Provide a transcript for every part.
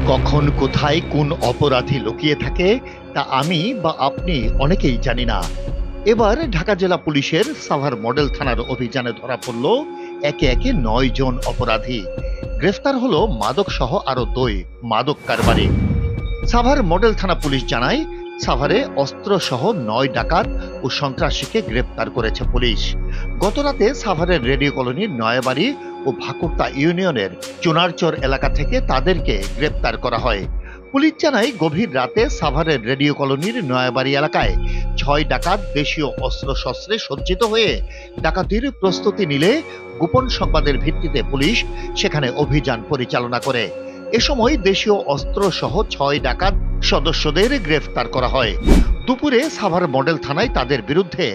কখন কোথায় কোন অপরাধী লুকিয়ে থাকে তা আমি বা আপনি অনেকেই জানি না। এবার ঢাকা জেলা পুলিশের সাভার মডেল থানার অভিযানে ধরা পড়ল একে একে ৯ জন অপরাধী। গ্রেফতার হলো মাদক সহ আরো ২ মাদক কারবারি। সাভার মডেল থানা পুলিশ জানায়, সাভারে অস্ত্র সহ ৯ ডাকাত ও সন্ত্রাসীকে গ্রেফতার করেছে পুলিশ। গতরাতে সাভারের রেডিও কলোনির নয়াবাড়ি ও ভাকুরতা ইউনিয়নের চুনারচর এলাকা থেকে তাদেরকে গ্রেফতার করা হয়। পুলিশ জানায়, গভীর রাতে সাভারের রেডিও কলোনির নয়াবাড়ি এলাকায় ৬ ডাকাত দেশীয় অস্ত্রশস্ত্রে সজ্জিত হয়ে ডাকাতির প্রস্তুতি নিলে গোপন সংবাদের ভিত্তিতে পুলিশ সেখানে অভিযান পরিচালনা করে। এ সময় দেশীয় অস্ত্র সহ ৬ ডাকাত সদস্যদের গ্রেফতার করা হয়। দুপুরে সাভার মডেল থানায় তাদের বিরুদ্ধে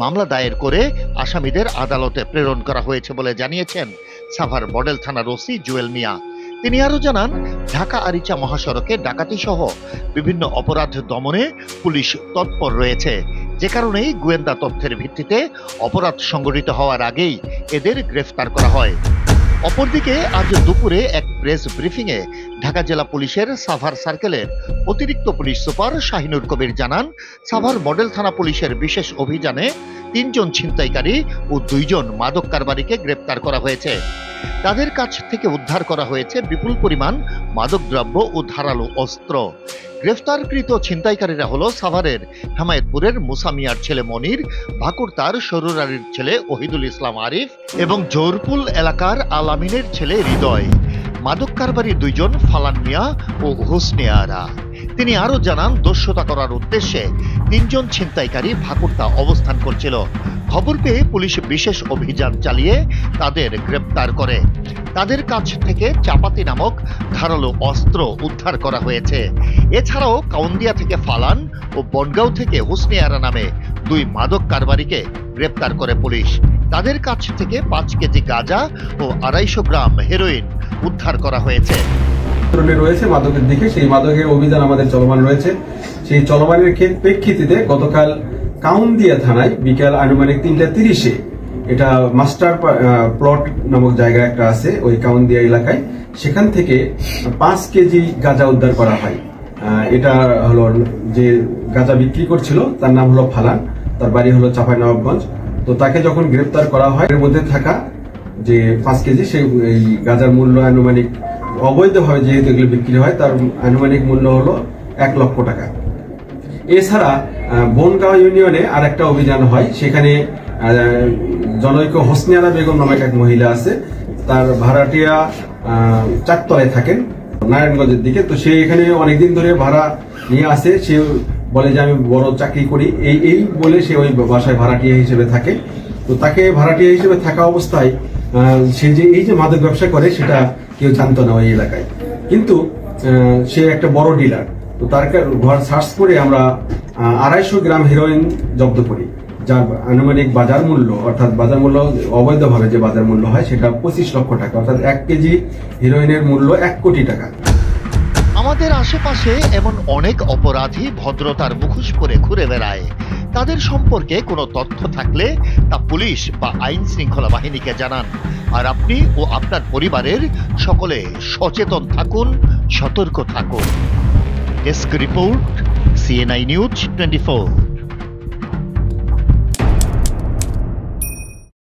মামলা দায়ের করে আসামিদের আদালতে প্রেরণ করা হয়েছে বলে জানিয়েছেন সাভার মডেল থানার ওসি জুয়েল মিয়া। তিনি আরো জানান, ঢাকা আরিচা মহাসড়কে ডাকাতি সহ বিভিন্ন অপরাধ দমনে পুলিশ তৎপর রয়েছে, যে কারণেই গোয়েন্দা তথ্যের ভিত্তিতে অপরাধ সংঘটিত হওয়ার আগেই এদের গ্রেফতার করা হয়। অপরদিকে আজ দুপুরে এক প্রেস ব্রিফিংয়ে ঢাকা জেলা পুলিশের সাভার সার্কেলের অতিরিক্ত পুলিশ সুপার শাহিনুর কবির জানান, সাভার মডেল থানা পুলিশের বিশেষ অভিযানে ৩ জন ছিনতাইকারী ও ২ জন মাদক কারবারিকে গ্রেপ্তার করা হয়েছে। তাদের কাছ থেকে উদ্ধার করা হয়েছে বিপুল পরিমাণ মাদকদ্রব্য ও ধারালো অস্ত্র। গ্রেফতারকৃত ছিনতাইকারীরা হলো সাভারের হেমায়েতপুরের মুসা মিয়ার ছেলে মনির, ভাকুরতার সরুরারির ছেলে ওহিদুল ইসলাম আরিফ এবং জোরপুল এলাকার আলামিনের ছেলে হৃদয়। মাদক কারবারি ২ জন ফালান মিয়া ও হোসনে আরা। তিনি আরো জানান, দস্যুতা করার উদ্দেশ্যে ৩ জন ছিনতাইকারী ভাকুরতা অবস্থান করছিল। খবর পেয়ে পুলিশ বিশেষ অভিযান চালিয়ে তাদের গ্রেপ্তার করে। তাদের কাছ থেকে চাপাতি নামক ধারালো অস্ত্র উদ্ধার করা হয়েছে। এছাড়াও কাউন্দিয়া থেকে ফালান ও বনগাঁও থেকে হোসনে আরা নামে ২ মাদক কারবারিকে গ্রেপ্তার করে পুলিশ। তাদের কাছ থেকে ৫ কেজি গাঁজা ও ২৫০ গ্রাম হেরোইন উদ্ধার করা হয়েছে। রয়েছে মাদকের দিকে, সেই মাদকের অভিযান আমাদের চলমান রয়েছে। সেই চলমানের প্রেক্ষিতে গতকাল কাউন্দিয়া থানায় বিকাল আনুমানিক ৩টা ৩০-এ এটা মাস্টার প্লট নামক জায়গা একটা আছে ওই কাউন্দিয়া এলাকায়, সেখান থেকে ৫ কেজি গাঁজা উদ্ধার করা হয়। এটা হলো যে গাঁজা বিক্রি করছিল তার নাম হলো ফালান, তার বাড়ি হলো চাঁপাইনবাবগঞ্জ। তো তাকে যখন গ্রেপ্তার করা হয়, এর মধ্যে থাকা যে ৫ কেজি সেই গাঁজার মূল্য আনুমানিক, অবৈধভাবে যেহেতু এগুলো বিক্রি হয়, তার আনুমানিক মূল্য হলো ১ লক্ষ টাকা। এছাড়া বনগাঁও ইউনিয়নে আর একটা অভিযান হয়, সেখানে জনৈক হোসনে আরা বেগম নামক এক মহিলা আছে, তার ভাড়াটিয়া চারতলায় থাকেন নারায়ণগঞ্জের দিকে। তো সে এখানে অনেকদিন ধরে ভাড়া নিয়ে আসে। সে বলে যে আমি বড় চাকরি করি, এই বলে সে ওই বাসায় ভাড়াটিয়া হিসেবে থাকে। তো তাকে ভাড়াটিয়া হিসেবে থাকা অবস্থায় সে যে এই যে মাদক ব্যবসা করে সেটা কেউ জানতো না ওই এলাকায়, কিন্তু সে একটা বড় ডিলার। তো তার ঘর সার্চ করে আমরা ২৫০ গ্রাম হেরোইন জব্দ করি, যার আনুমানিক বাজার মূল্য, অর্থাৎ বাজার মূল্য অবৈধভাবে যে বাজার মূল্য হয় সেটা ২৫ লক্ষ টাকা, অর্থাৎ ১ কেজি হেরোইনের মূল্য ১ কোটি টাকা। আমাদের আশেপাশে এমন অনেক অপরাধী ভদ্রতার মুখোশ পরে ঘুরে বেড়ায়। তাদের সম্পর্কে কোনো তথ্য থাকলে তা পুলিশ বা আইন শৃঙ্খলা বাহিনীকে জানান। আর আপনি ও আপনার পরিবারের সকলে সচেতন থাকুন, সতর্ক থাকুন। Desk report, CNI news 24।